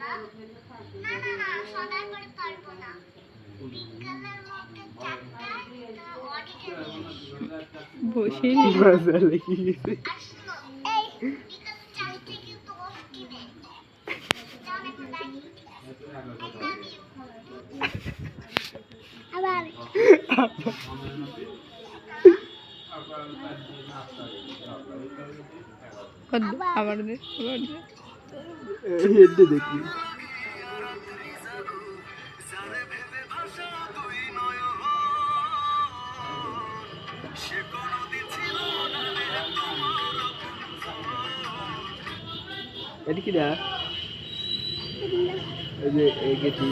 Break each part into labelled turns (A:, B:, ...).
A: না না না সদাই করে পারবো না। বিকালের মধ্যে 4টায় অডিটে
B: বসে
C: মজা লেগে গেছে।
A: আসলো এই বিকাল 4 থেকে তো অফ দিবে। জানে কোন দাঁড়ি আবার
B: আবার দে
C: হেডে দেখি এটা কি দা এই যে এগেটি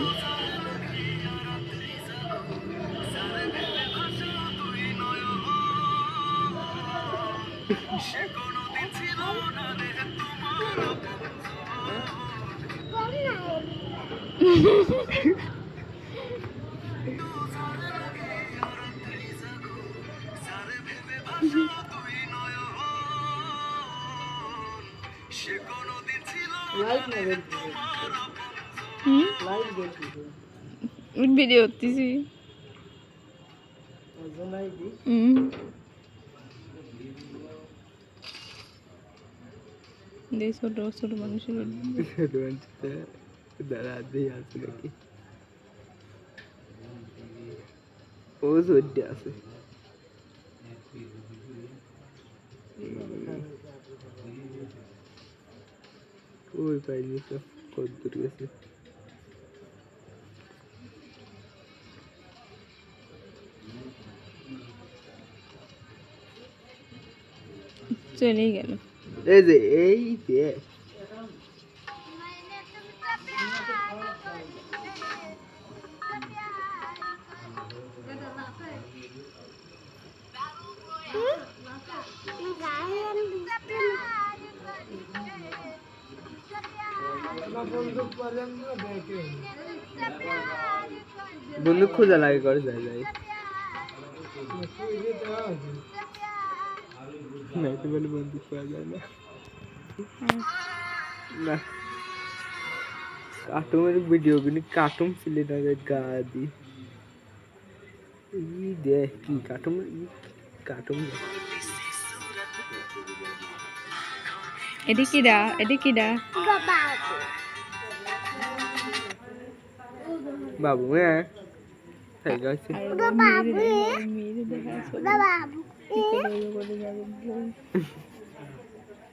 B: ভিডিও করতেছি ছোট ছোট মানুষের
C: দাঁড়া দিয়ে আছে নাকি ও জোরে আছে ওই পাইনি সব কত দূর গেছে
B: চলেই গেল
C: এই যে এই যে বন্দুক খোঁজা লাগে করে যায় যায় না তো বলে বন্দুক পাওয়া যায় না না কার্টুনের ভিডিও গুলি কার্টুন ছিলে না গা দি দেখ কি কার্টুন কার্টুন
B: এটি কিডা
C: বাবু হ্যাঁ তাই গেছে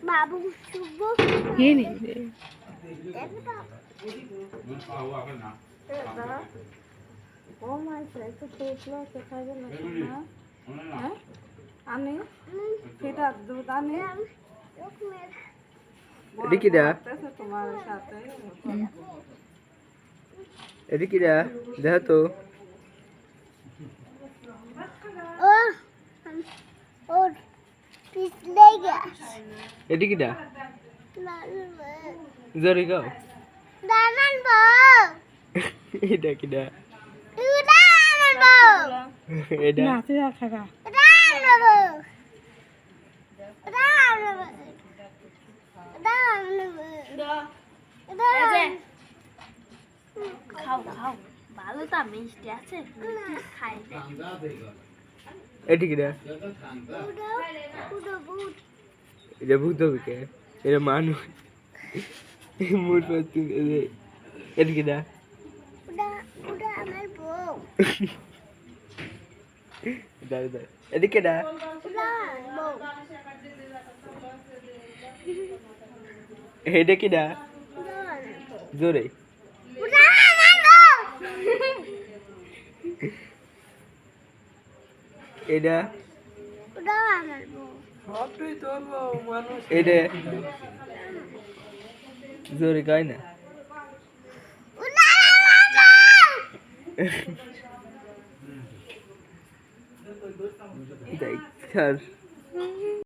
A: বাবু শুভ
B: আমি সেটা আমি
C: এদিকে
B: তোমার সাথে
C: এদিকে দেখা তো
A: ও ওর পিছলে গেছে
C: এদিকে জোরে গাও
A: দামান বউ
C: এটা কি দা
A: দামান বউ
C: এটা
B: নাচে রাখা
A: দামান বউ দামান বউ দামান বউ খাও খাও ভালো তা মিষ্টি আছে খাই
C: এদিকে এটা ভূত হবে কে এটা মানুষ মুড পাচ্ছি এদিকে
A: ওটা আমার বউ
C: দাঁড়া এদিকে
A: বউ
C: এটা কি জোরে এটা এটা জোরে গায় না দেখ